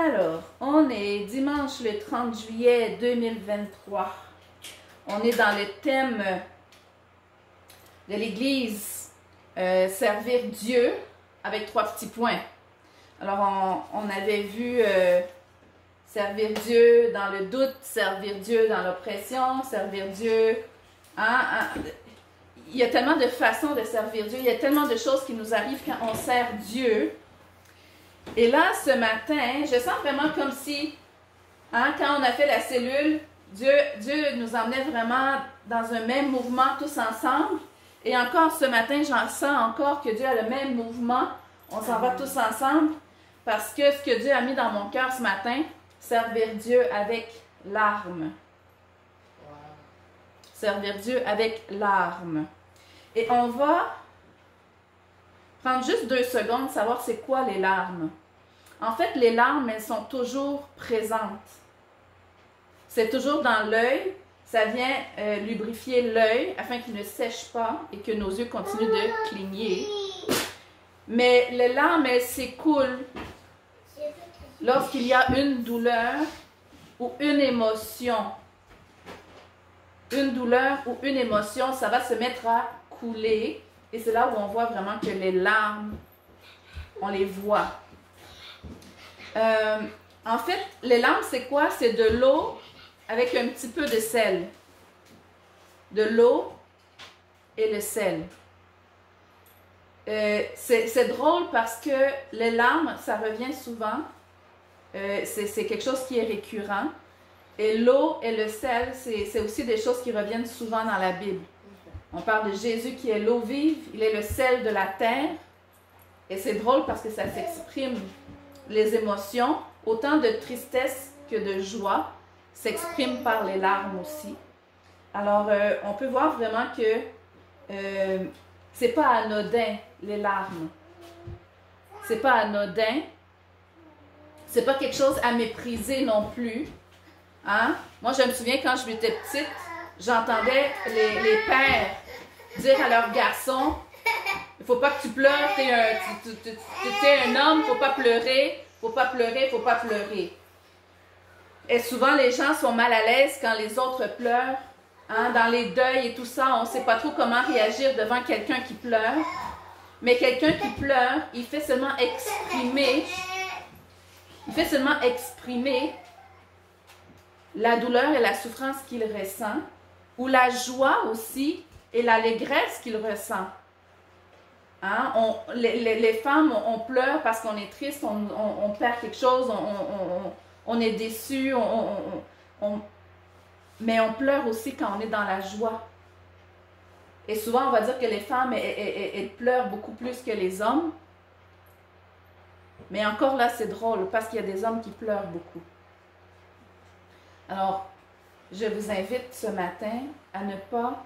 Alors, on est dimanche le 30 juillet 2023. On est dans le thème de l'Église, servir Dieu avec 3 petits points. Alors, on avait vu servir Dieu dans le doute, servir Dieu dans l'oppression, servir Dieu. Il y a tellement de façons de servir Dieu, il y a tellement de choses qui nous arrivent quand on sert Dieu. Et là, ce matin, je sens vraiment comme si, quand on a fait la cellule, Dieu nous emmenait vraiment dans un même mouvement tous ensemble. Et encore ce matin, j'en sens encore que Dieu a le même mouvement. On s'en va tous ensemble parce que ce que Dieu a mis dans mon cœur ce matin, servir Dieu avec larmes. Servir Dieu avec larmes. Et on va prendre juste 2 secondes, savoir c'est quoi les larmes. En fait, les larmes, elles sont toujours présentes. C'est toujours dans l'œil. Ça vient lubrifier l'œil afin qu'il ne sèche pas et que nos yeux continuent de cligner. Mais les larmes, elles s'écoulent lorsqu'il y a une douleur ou une émotion. Une douleur ou une émotion, ça va se mettre à couler. Et c'est là où on voit vraiment que les larmes, on les voit. En fait, les larmes, c'est quoi? C'est de l'eau avec un petit peu de sel. De l'eau et le sel. C'est drôle parce que les larmes, ça revient souvent. C'est quelque chose qui est récurrent. Et l'eau et le sel, c'est aussi des choses qui reviennent souvent dans la Bible. On parle de Jésus qui est l'eau vive, il est le sel de la terre. Et c'est drôle parce que ça s'exprime, les émotions, autant de tristesse que de joie, s'expriment par les larmes aussi. Alors, on peut voir vraiment que c'est pas anodin, les larmes. C'est pas anodin. C'est pas quelque chose à mépriser non plus. Moi, je me souviens quand je étais petite, j'entendais les pères dire à leurs garçons, il ne faut pas que tu pleures, tu es un homme, il ne faut pas pleurer, il ne faut pas pleurer, il ne faut pas pleurer. Et souvent, les gens sont mal à l'aise quand les autres pleurent. Dans les deuils et tout ça, on ne sait pas trop comment réagir devant quelqu'un qui pleure. Mais quelqu'un qui pleure, il fait seulement exprimer la douleur et la souffrance qu'il ressent, ou la joie aussi et l'allégresse qu'il ressent. Les femmes, on pleure parce qu'on est triste, on perd quelque chose, on est déçu, mais on pleure aussi quand on est dans la joie. Et souvent, on va dire que les femmes, elles pleurent beaucoup plus que les hommes. Mais encore là, c'est drôle parce qu'il y a des hommes qui pleurent beaucoup. Alors, je vous invite ce matin à ne pas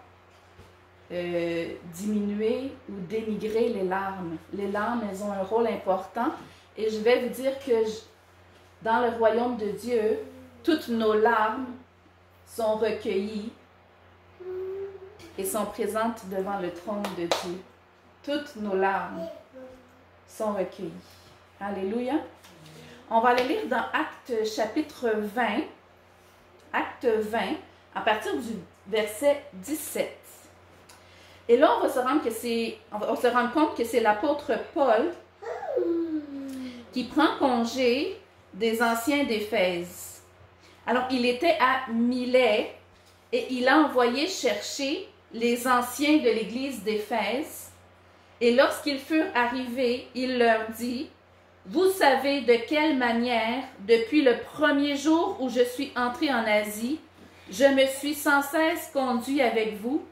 diminuer ou dénigrer les larmes. Les larmes, elles ont un rôle important. Et je vais vous dire que dans le royaume de Dieu, toutes nos larmes sont recueillies et sont présentes devant le trône de Dieu. Toutes nos larmes sont recueillies. Alléluia. On va aller lire dans Actes chapitre 20. Acte 20, à partir du verset 17. Et là, on va se rendre compte que c'est l'apôtre Paul qui prend congé des anciens d'Éphèse. Alors, il était à Milet et il a envoyé chercher les anciens de l'église d'Éphèse. Et lorsqu'ils furent arrivés, il leur dit: « Vous savez de quelle manière, depuis le premier jour où je suis entré en Asie, je me suis sans cesse conduit avec vous. »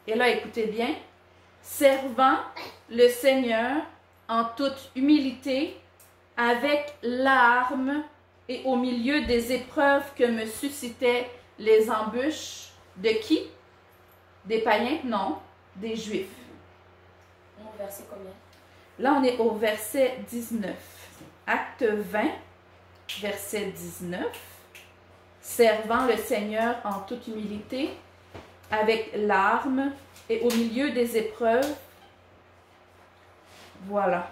Et là, écoutez bien. « Servant le Seigneur en toute humilité, avec larmes et au milieu des épreuves que me suscitaient les embûches. » De qui? Des païens? Non, des Juifs. Au verset combien? Là, on est au verset 19. Acte 20, verset 19. Servant le Seigneur en toute humilité, avec larmes et au milieu des épreuves. Voilà.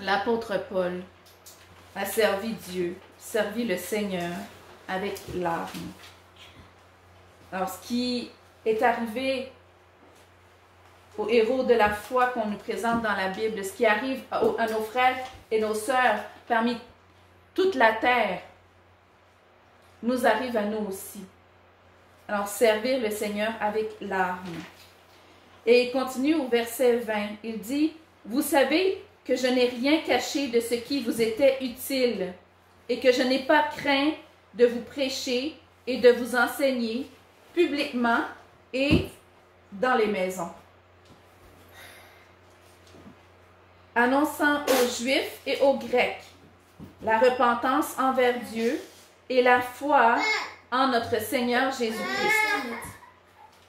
L'apôtre Paul. a servi Dieu, servi le Seigneur avec larmes. Alors, ce qui est arrivé aux héros de la foi qu'on nous présente dans la Bible, ce qui arrive à nos frères et nos sœurs parmi toute la terre, nous arrive à nous aussi. Alors, servir le Seigneur avec larmes. Et il continue au verset 20. Il dit, « Vous savez que je n'ai rien caché de ce qui vous était utile et que je n'ai pas craint de vous prêcher et de vous enseigner publiquement et dans les maisons, annonçant aux Juifs et aux Grecs la repentance envers Dieu et la foi en notre Seigneur Jésus-Christ. »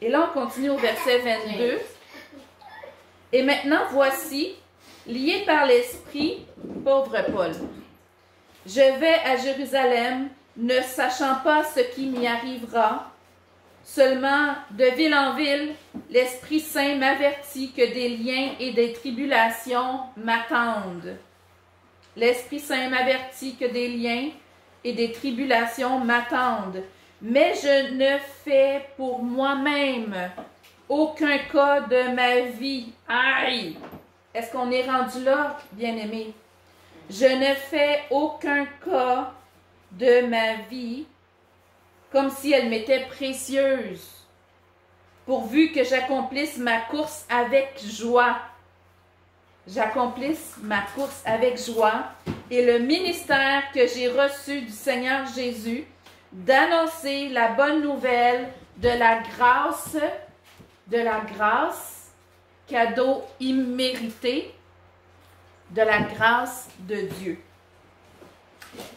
Et là, on continue au verset 22. « Et maintenant, voici, lié par l'Esprit, pauvre Paul, je vais à Jérusalem, ne sachant pas ce qui m'y arrivera. Seulement, de ville en ville, l'Esprit Saint m'avertit que des liens et des tribulations m'attendent. L'Esprit Saint m'avertit que des liens et des tribulations m'attendent. Mais je ne fais pour moi-même aucun cas de ma vie. » Aïe! Est-ce qu'on est rendu là, bien-aimés? Je ne fais aucun cas de ma vie comme si elle m'était précieuse, pourvu que j'accomplisse ma course avec joie. J'accomplisse ma course avec joie et le ministère que j'ai reçu du Seigneur Jésus, d'annoncer la bonne nouvelle de la grâce, cadeau immérité, de la grâce de Dieu.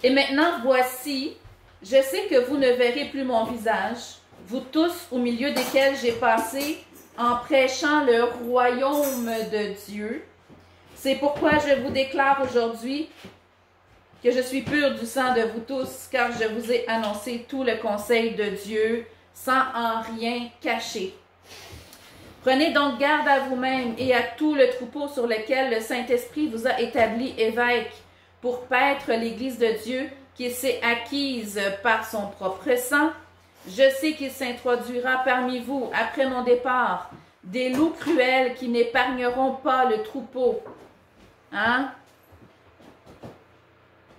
Et maintenant, voici, je sais que vous ne verrez plus mon visage, vous tous au milieu desquels j'ai passé en prêchant le royaume de Dieu. C'est pourquoi je vous déclare aujourd'hui que je suis pur du sang de vous tous, car je vous ai annoncé tout le conseil de Dieu sans en rien cacher. Prenez donc garde à vous-même et à tout le troupeau sur lequel le Saint-Esprit vous a établi évêque pour paître l'Église de Dieu qu'il s'est acquise par son propre sang. Je sais qu'il s'introduira parmi vous, après mon départ, des loups cruels qui n'épargneront pas le troupeau. Hein?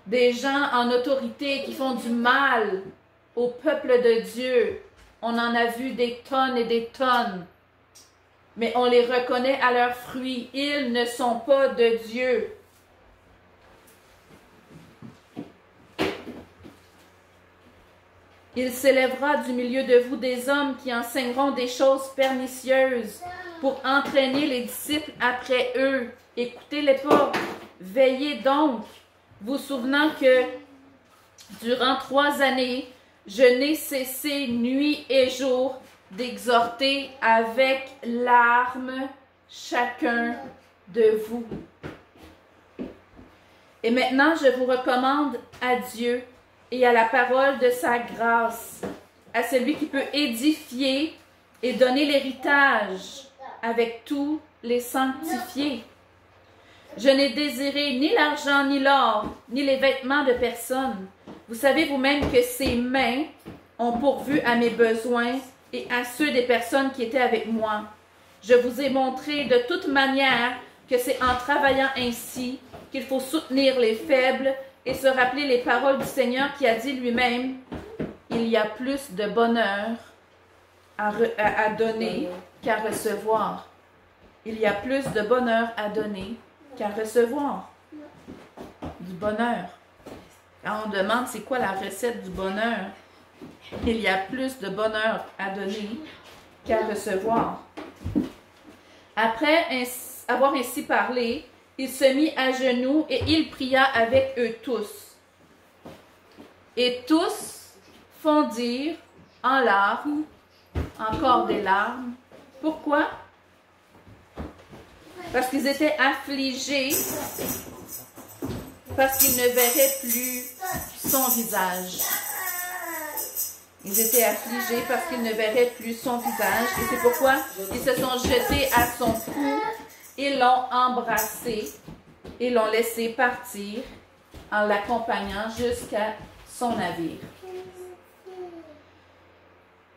Des gens en autorité qui font du mal au peuple de Dieu. On en a vu des tonnes et des tonnes. Mais on les reconnaît à leurs fruits. Ils ne sont pas de Dieu. Il s'élèvera du milieu de vous des hommes qui enseigneront des choses pernicieuses pour entraîner les disciples après eux. Écoutez-les pas. Veillez donc, vous souvenant que durant 3 années, je n'ai cessé nuit et jour d'exhorter avec larmes chacun de vous. Et maintenant, je vous recommande à Dieu et à la parole de sa grâce, à celui qui peut édifier et donner l'héritage avec tous les sanctifiés. Je n'ai désiré ni l'argent, ni l'or, ni les vêtements de personne. Vous savez vous-même que ces mains ont pourvu à mes besoins et à ceux des personnes qui étaient avec moi. Je vous ai montré de toute manière que c'est en travaillant ainsi qu'il faut soutenir les faibles et se rappeler les paroles du Seigneur qui a dit lui-même, « Il y a plus de bonheur à donner qu'à recevoir. » Il y a plus de bonheur à donner qu'à recevoir. Du bonheur. Quand on demande c'est quoi la recette du bonheur, il y a plus de bonheur à donner qu'à recevoir. Après avoir ainsi parlé, il se mit à genoux et il pria avec eux tous. Et tous fondirent en larmes, encore des larmes. Pourquoi? Parce qu'ils étaient affligés, parce qu'ils ne verraient plus son visage. Ils étaient affligés parce qu'ils ne verraient plus son visage. Et c'est pourquoi ils se sont jetés à son cou, ils l'ont embrassé et l'ont laissé partir. en l'accompagnant jusqu'à son navire.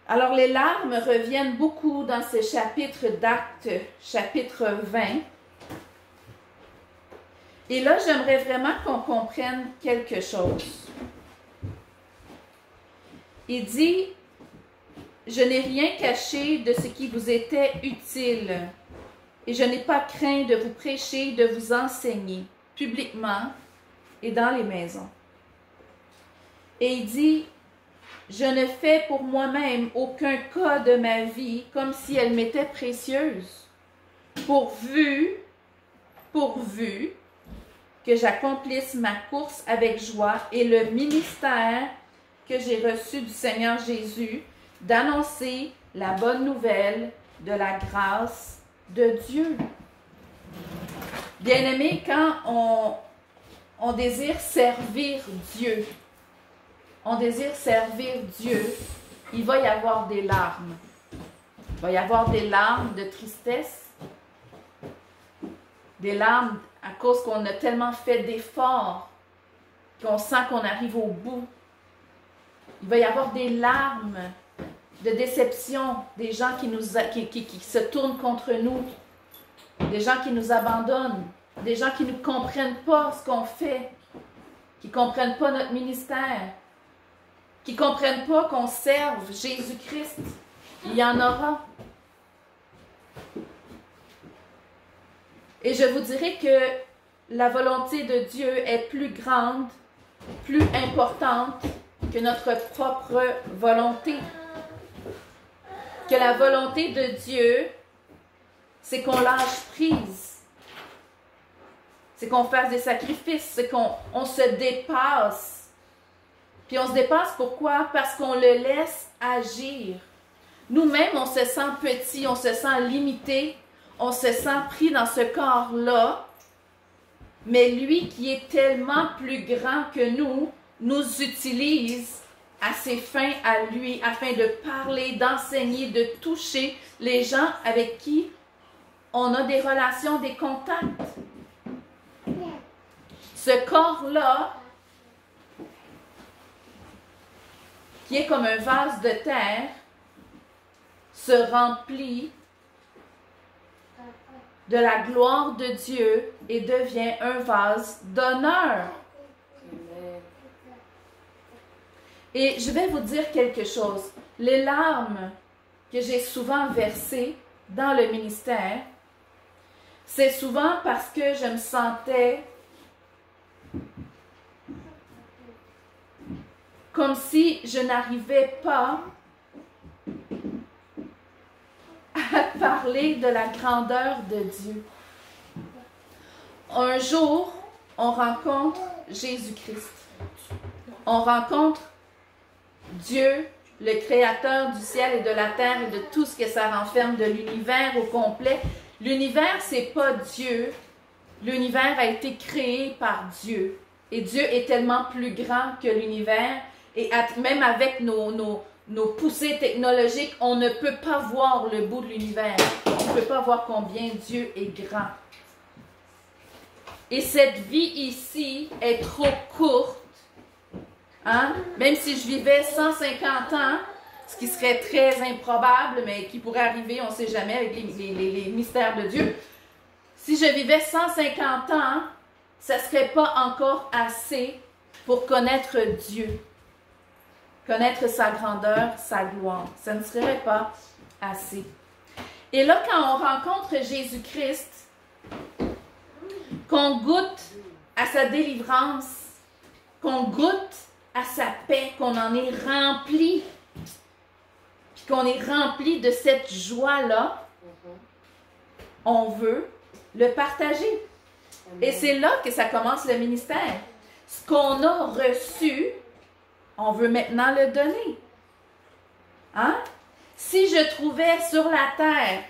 Alors, les larmes reviennent beaucoup dans ce chapitre d'Actes, chapitre 20. Et là, j'aimerais vraiment qu'on comprenne quelque chose. Il dit, « Je n'ai rien caché de ce qui vous était utile, et je n'ai pas craint de vous prêcher, de vous enseigner, publiquement et dans les maisons. » Et il dit, « Je ne fais pour moi-même aucun cas de ma vie comme si elle m'était précieuse, pourvu que j'accomplisse ma course avec joie et le ministère que j'ai reçu du Seigneur Jésus, d'annoncer la bonne nouvelle de la grâce de Dieu. » Bien-aimés, quand on désire servir Dieu, il va y avoir des larmes. Il va y avoir des larmes de tristesse, des larmes à cause qu'on a tellement fait d'efforts qu'on sent qu'on arrive au bout. Il va y avoir des larmes de déception, des gens qui se tournent contre nous, des gens qui nous abandonnent, des gens qui ne comprennent pas ce qu'on fait, qui ne comprennent pas notre ministère, qui ne comprennent pas qu'on serve Jésus-Christ. Il y en aura. Et je vous dirais que la volonté de Dieu est plus grande, plus importante que notre propre volonté. Que la volonté de Dieu, c'est qu'on lâche prise, c'est qu'on fasse des sacrifices, c'est qu'on se dépasse. Puis on se dépasse pourquoi? Parce qu'on le laisse agir. Nous-mêmes, on se sent petit, on se sent limité, on se sent pris dans ce corps-là, mais lui qui est tellement plus grand que nous utilise à ses fins à lui, afin de parler, d'enseigner, de toucher les gens avec qui on a des relations, des contacts. Ce corps-là, qui est comme un vase de terre, se remplit de la gloire de Dieu et devient un vase d'honneur. Et je vais vous dire quelque chose. Les larmes que j'ai souvent versées dans le ministère, c'est souvent parce que je me sentais comme si je n'arrivais pas à parler de la grandeur de Dieu. Un jour, on rencontre Jésus-Christ. On rencontre Dieu, le créateur du ciel et de la terre et de tout ce que ça renferme, de l'univers au complet. L'univers, c'est pas Dieu. L'univers a été créé par Dieu. Et Dieu est tellement plus grand que l'univers. Et même avec nos poussées technologiques, on ne peut pas voir le bout de l'univers. On ne peut pas voir combien Dieu est grand. Et cette vie ici est trop courte. Hein? Même si je vivais 150 ans, ce qui serait très improbable, mais qui pourrait arriver, on ne sait jamais, avec les mystères de Dieu. Si je vivais 150 ans, ça ne serait pas encore assez pour connaître Dieu. Connaître sa grandeur, sa gloire. Ça ne serait pas assez. Et là, quand on rencontre Jésus-Christ, qu'on goûte à sa délivrance, qu'on goûte à sa paix, qu'on en est rempli, puis qu'on est rempli de cette joie-là, on veut le partager. Et c'est là que ça commence le ministère. Ce qu'on a reçu, on veut maintenant le donner. Hein? Si je trouvais sur la terre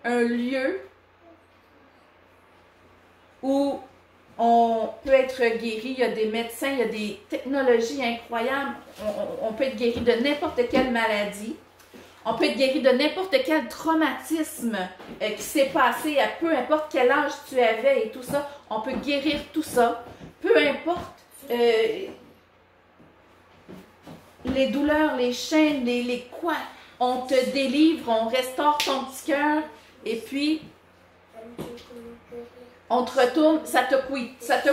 un lieu où on peut être guéri, il y a des médecins, il y a des technologies incroyables, on peut être guéri de n'importe quelle maladie. On peut être guéri de n'importe quel traumatisme qui s'est passé, à peu importe quel âge tu avais et tout ça. On peut guérir tout ça. Peu importe les douleurs, les chaînes, les quoi. On te délivre, on restaure ton petit cœur et puis on te retourne. Ça t'a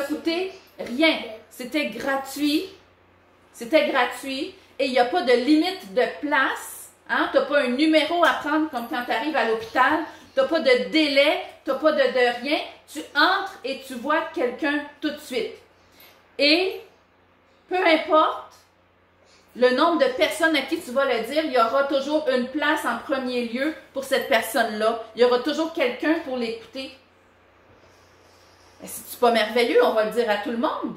coûté rien. C'était gratuit. C'était gratuit et il n'y a pas de limite de place. Hein? Tu n'as pas un numéro à prendre comme quand tu arrives à l'hôpital. Tu n'as pas de délai, tu n'as pas de rien. Tu entres et tu vois quelqu'un tout de suite. Et peu importe le nombre de personnes à qui tu vas le dire, il y aura toujours une place en premier lieu pour cette personne-là. Il y aura toujours quelqu'un pour l'écouter. C'est pas merveilleux, on va le dire à tout le monde.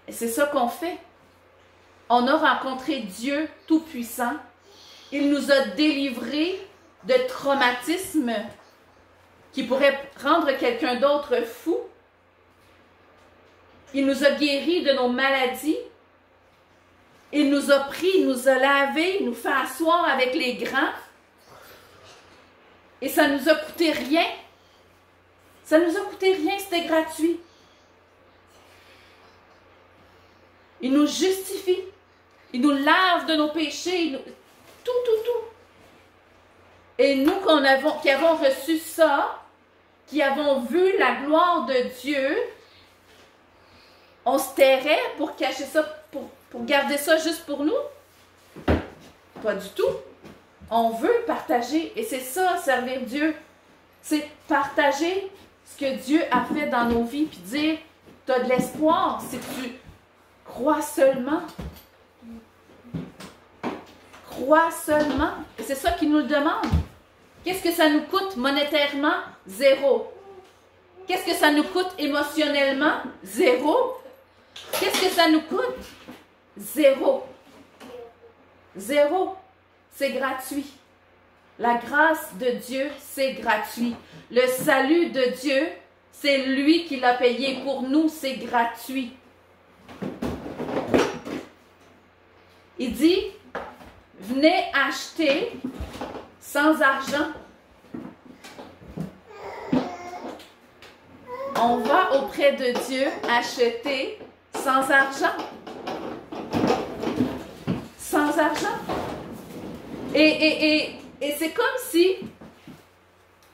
Et c'est ça qu'on fait. On a rencontré Dieu Tout-Puissant. Il nous a délivrés de traumatismes qui pourraient rendre quelqu'un d'autre fou. Il nous a guéris de nos maladies. Il nous a pris, il nous a lavés, il nous fait asseoir avec les grands. Et ça ne nous a coûté rien. Ça ne nous a coûté rien, c'était gratuit. Il nous justifie. Il nous lave de nos péchés. Tout. Et nous qui avons reçu ça, qui avons vu la gloire de Dieu, on se tairait pour cacher ça, pour garder ça juste pour nous? Pas du tout. On veut partager. Et c'est ça, servir Dieu. C'est partager ce que Dieu a fait dans nos vies, puis dire, tu as de l'espoir si tu crois seulement. Crois seulement. Et c'est ça qu'il nous demande. Qu'est-ce que ça nous coûte monétairement? Zéro. Qu'est-ce que ça nous coûte émotionnellement? Zéro. Qu'est-ce que ça nous coûte? Zéro. Zéro. C'est gratuit. La grâce de Dieu, c'est gratuit. Le salut de Dieu, c'est lui qui l'a payé. Pour nous, c'est gratuit. Il dit, venez acheter sans argent. On va auprès de Dieu acheter sans argent. Sans argent. Et c'est comme si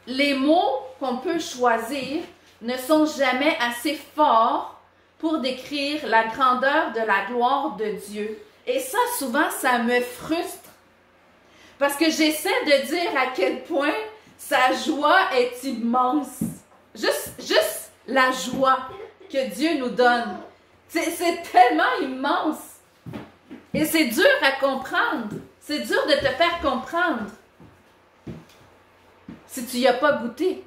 les mots qu'on peut choisir ne sont jamais assez forts pour décrire la grandeur de la gloire de Dieu. Et ça, souvent, ça me frustre. Parce que j'essaie de dire à quel point sa joie est immense. Juste la joie que Dieu nous donne. C'est tellement immense. Et c'est dur à comprendre. C'est dur de te faire comprendre. Si tu n'y as pas goûté.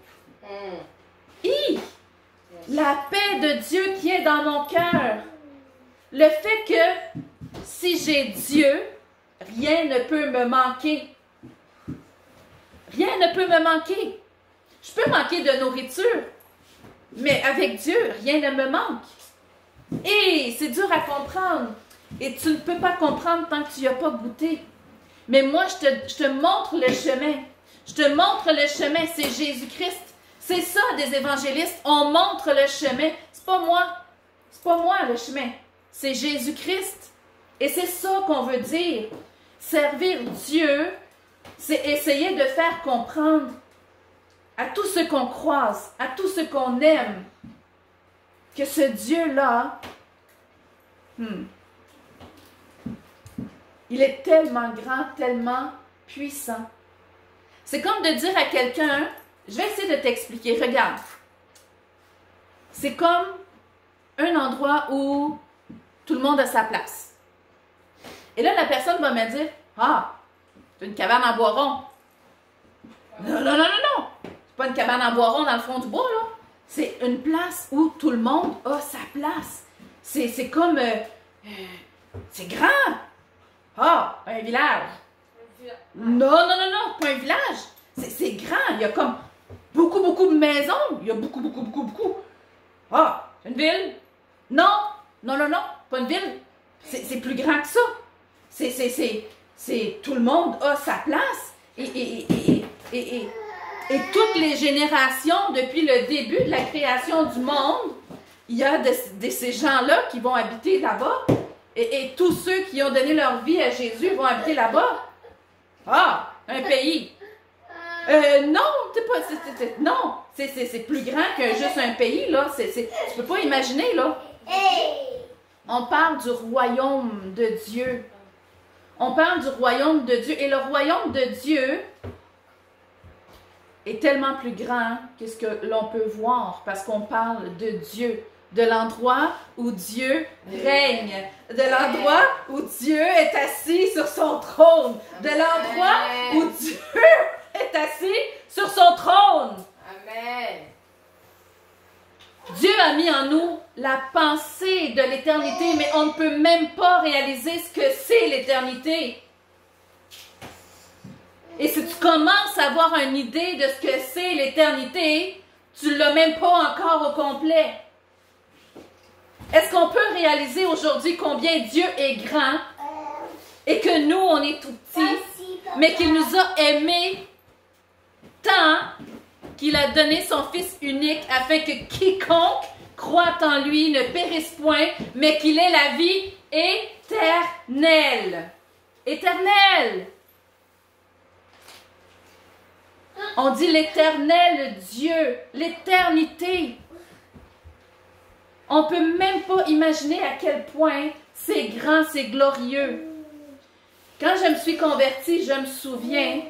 La paix de Dieu qui est dans mon cœur. Le fait que si j'ai Dieu, rien ne peut me manquer. Rien ne peut me manquer. Je peux manquer de nourriture, mais avec Dieu, rien ne me manque. Et c'est dur à comprendre. Et tu ne peux pas comprendre tant que tu n'y as pas goûté. Mais moi, je te montre le chemin. Je te montre le chemin, c'est Jésus-Christ. C'est ça des évangélistes. On montre le chemin. C'est pas moi. C'est pas moi le chemin. C'est Jésus-Christ. Et c'est ça qu'on veut dire. Servir Dieu, c'est essayer de faire comprendre à tous ceux qu'on croise, à tous ceux qu'on aime, que ce Dieu-là, il est tellement grand, tellement puissant. C'est comme de dire à quelqu'un, je vais essayer de t'expliquer, regarde. C'est comme un endroit où tout le monde a sa place. Et là, la personne va me dire, ah, c'est une cabane en bois rond. Non. C'est pas une cabane en bois rond dans le fond du bois, là. C'est une place où tout le monde a sa place. C'est comme, c'est grand. Ah, un village. Non, pas un village. C'est grand. Il y a comme beaucoup de maisons. Il y a beaucoup. Ah, une ville. Non, pas une ville. C'est plus grand que ça. tout le monde a sa place. Et toutes les générations, depuis le début de la création du monde, il y a ces gens-là qui vont habiter là-bas. Et tous ceux qui ont donné leur vie à Jésus vont habiter là-bas. Ah, un pays. Non, non, c'est plus grand que juste un pays, là. Tu peux pas imaginer, là. On parle du royaume de Dieu. On parle du royaume de Dieu. Et le royaume de Dieu est tellement plus grand que ce que l'on peut voir, parce qu'on parle de Dieu, de l'endroit où Dieu règne, de l'endroit où Dieu est assis sur son trône, de l'endroit où Dieu est assis sur son trône. Amen. Dieu a mis en nous la pensée de l'éternité, mais on ne peut même pas réaliser ce que c'est l'éternité. Et si tu commences à avoir une idée de ce que c'est l'éternité, tu ne l'as même pas encore au complet. Est-ce qu'on peut réaliser aujourd'hui combien Dieu est grand et que nous, on est tout petits, mais qu'il nous a aimés tant qu'il a donné son Fils unique afin que quiconque croit en lui ne périsse point, mais qu'il ait la vie éternelle. Éternelle! On dit l'éternel Dieu, l'éternité. On ne peut même pas imaginer à quel point c'est grand, c'est glorieux. Quand je me suis convertie, je me souviens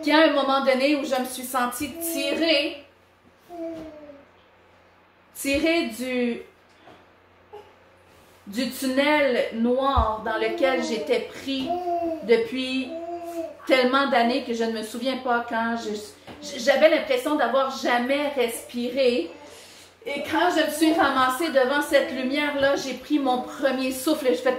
qu'il y a un moment donné où je me suis sentie tirée du tunnel noir dans lequel j'étais pris depuis tellement d'années que je ne me souviens pas quand j'avais l'impression d'avoir jamais respiré. Et quand je me suis ramassée devant cette lumière-là, j'ai pris mon premier souffle et je fais...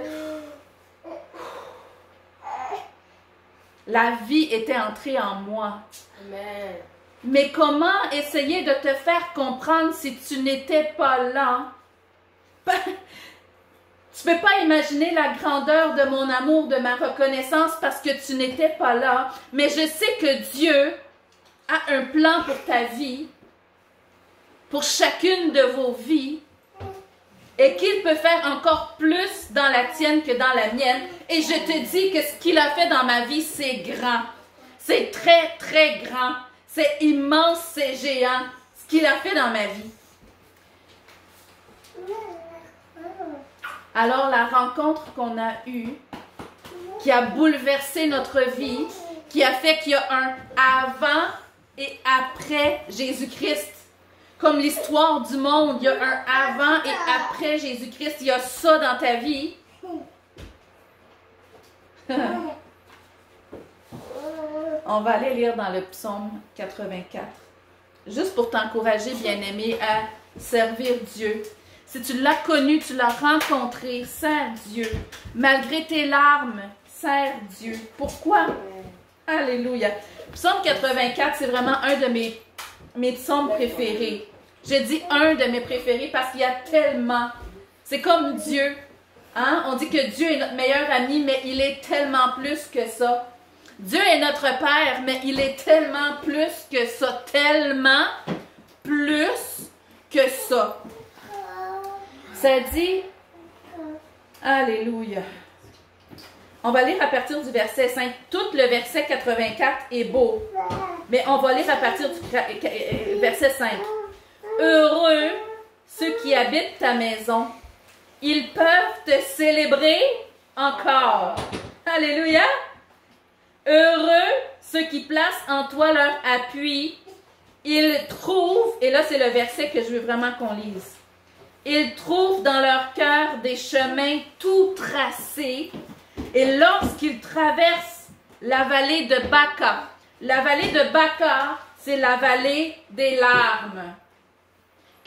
La vie était entrée en moi. Amen. Mais comment essayer de te faire comprendre si tu n'étais pas là? Tu ne peux pas imaginer la grandeur de mon amour, de ma reconnaissance parce que tu n'étais pas là. Mais je sais que Dieu a un plan pour ta vie, pour chacune de vos vies, et qu'il peut faire encore plus dans la tienne que dans la mienne. Et je te dis que ce qu'il a fait dans ma vie, c'est grand. C'est très, très grand. C'est immense, c'est géant, ce qu'il a fait dans ma vie. Alors, la rencontre qu'on a eue, qui a bouleversé notre vie, qui a fait qu'il y a un avant et après Jésus-Christ. Comme l'histoire du monde, il y a un avant et après Jésus-Christ. Il y a ça dans ta vie. On va aller lire dans le psaume 84. Juste pour t'encourager, bien-aimé, à servir Dieu. Si tu l'as connu, tu l'as rencontré, sers Dieu. Malgré tes larmes, sers Dieu. Pourquoi? Alléluia. Psaume 84, c'est vraiment un de mes psaumes préférés. Je dis un de mes préférés parce qu'il y a tellement. C'est comme Dieu. Hein? On dit que Dieu est notre meilleur ami, mais il est tellement plus que ça. Dieu est notre Père, mais il est tellement plus que ça. Tellement plus que ça. Ça dit, Alléluia. On va lire à partir du verset 5. Tout le verset 84 est beau. Mais on va lire à partir du verset 5. Heureux ceux qui habitent ta maison. Ils peuvent te célébrer encore. Alléluia. Heureux ceux qui placent en toi leur appui. Ils trouvent, et là c'est le verset que je veux vraiment qu'on lise. Ils trouvent dans leur cœur des chemins tout tracés. Et lorsqu'ils traversent la vallée de Baca, la vallée de Baca, c'est la vallée des larmes.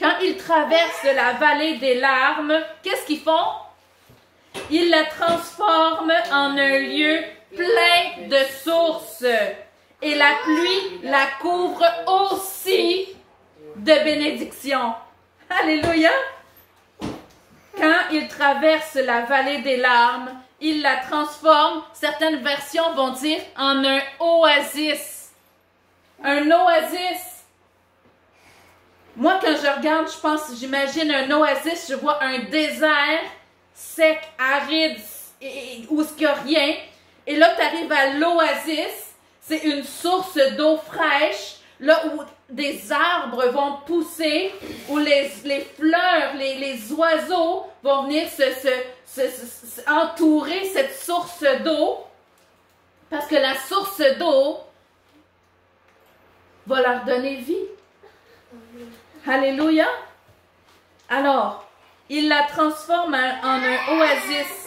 Quand ils traversent la vallée des larmes, qu'est-ce qu'ils font? Ils la transforment en un lieu plein de sources. Et la pluie la couvre aussi de bénédictions. Alléluia! Quand ils traversent la vallée des larmes, il la transforme, certaines versions vont dire, en un oasis. Un oasis. Moi, quand je regarde, j'imagine un oasis, je vois un désert sec, aride, où il n'y a rien. Et là, tu arrives à l'oasis, c'est une source d'eau fraîche, là où des arbres vont pousser, où les fleurs, les oiseaux vont venir entourer cette source d'eau, parce que la source d'eau va leur donner vie. Alléluia. Alors, il la transforme en un oasis.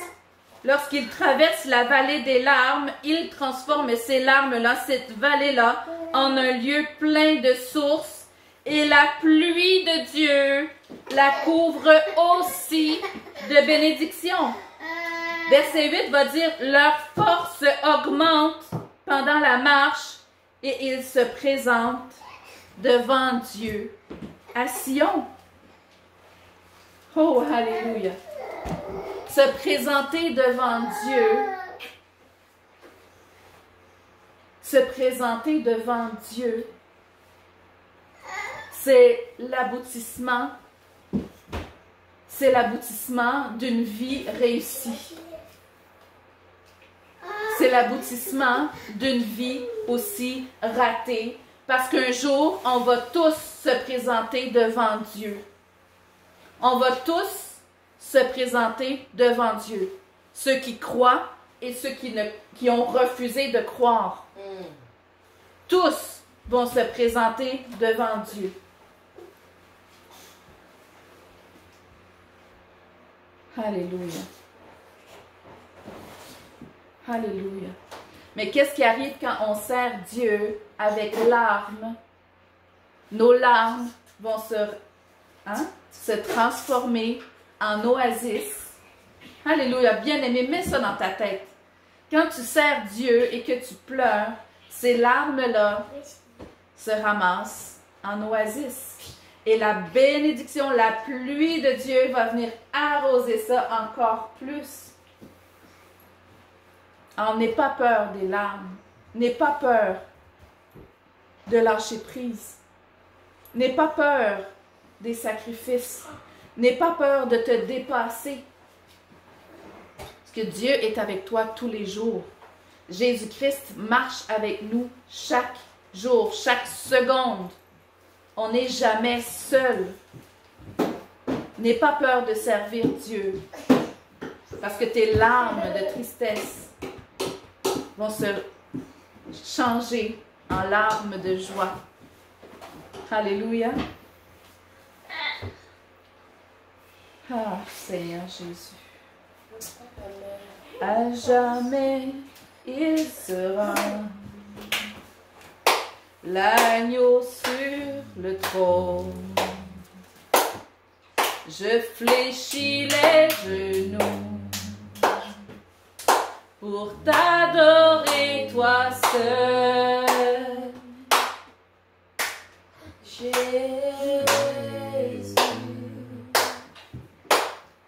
Lorsqu'il traverse la vallée des larmes, il transforme ces larmes-là, cette vallée-là, en un lieu plein de sources. Et la pluie de Dieu la couvre aussi de bénédictions. Verset 8 va dire, leur force augmente pendant la marche et ils se présentent devant Dieu à Sion. Oh, alléluia. Se présenter devant Dieu, se présenter devant Dieu, c'est l'aboutissement d'une vie réussie. C'est l'aboutissement d'une vie aussi ratée, parce qu'un jour, on va tous se présenter devant Dieu. On va tous se présenter devant Dieu. Ceux qui croient et ceux qui ont refusé de croire. Tous vont se présenter devant Dieu. Alléluia. Alléluia. Mais qu'est-ce qui arrive quand on sert Dieu avec larmes? Nos larmes vont se transformer en oasis. Alléluia, bien-aimé, mets ça dans ta tête. Quand tu sers Dieu et que tu pleures, ces larmes-là se ramassent en oasis. Et la bénédiction, la pluie de Dieu va venir arroser ça encore plus. Alors, n'aie pas peur des larmes. N'aie pas peur de lâcher prise. N'aie pas peur des sacrifices. N'aie pas peur de te dépasser. Parce que Dieu est avec toi tous les jours. Jésus-Christ marche avec nous chaque jour, chaque seconde. On n'est jamais seul. N'aie pas peur de servir Dieu. Parce que tes larmes de tristesse vont se changer en larmes de joie. Alléluia. Ah, Seigneur Jésus. À jamais, il sera l'agneau sur le trône. Je fléchis les genoux pour t'adorer, toi seul. Jésus,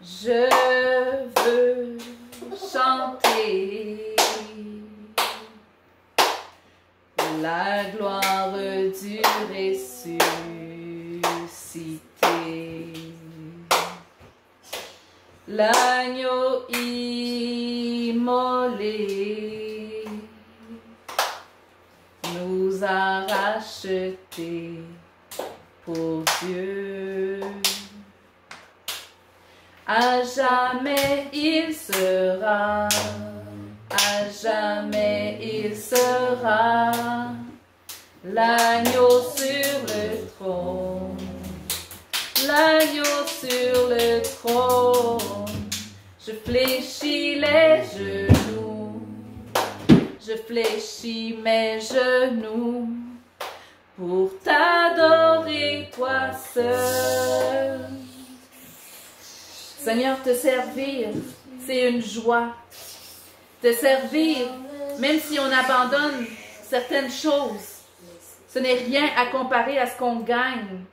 je veux chanter la gloire du ressuscité. L'agneau immolé nous a rachetés pour Dieu. À jamais il sera, à jamais il sera l'agneau sur le trône, l'agneau sur le trône. Je fléchis les genoux, je fléchis mes genoux pour t'adorer, toi seul. Seigneur, te servir, c'est une joie. Te servir, même si on abandonne certaines choses, ce n'est rien à comparer à ce qu'on gagne.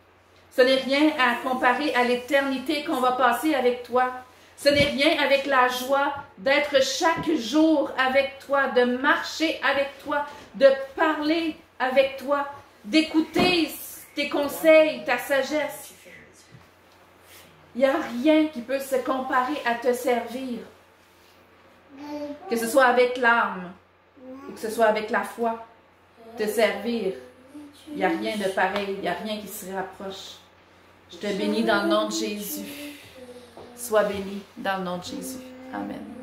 Ce n'est rien à comparer à l'éternité qu'on va passer avec toi. Ce n'est rien avec la joie d'être chaque jour avec toi, de marcher avec toi, de parler avec toi, d'écouter tes conseils, ta sagesse. Il n'y a rien qui peut se comparer à te servir. Que ce soit avec l'âme ou que ce soit avec la foi, te servir. Il n'y a rien de pareil, il n'y a rien qui se rapproche. Je te bénis dans le nom de Jésus. Sois béni dans le nom de Jésus. Amen.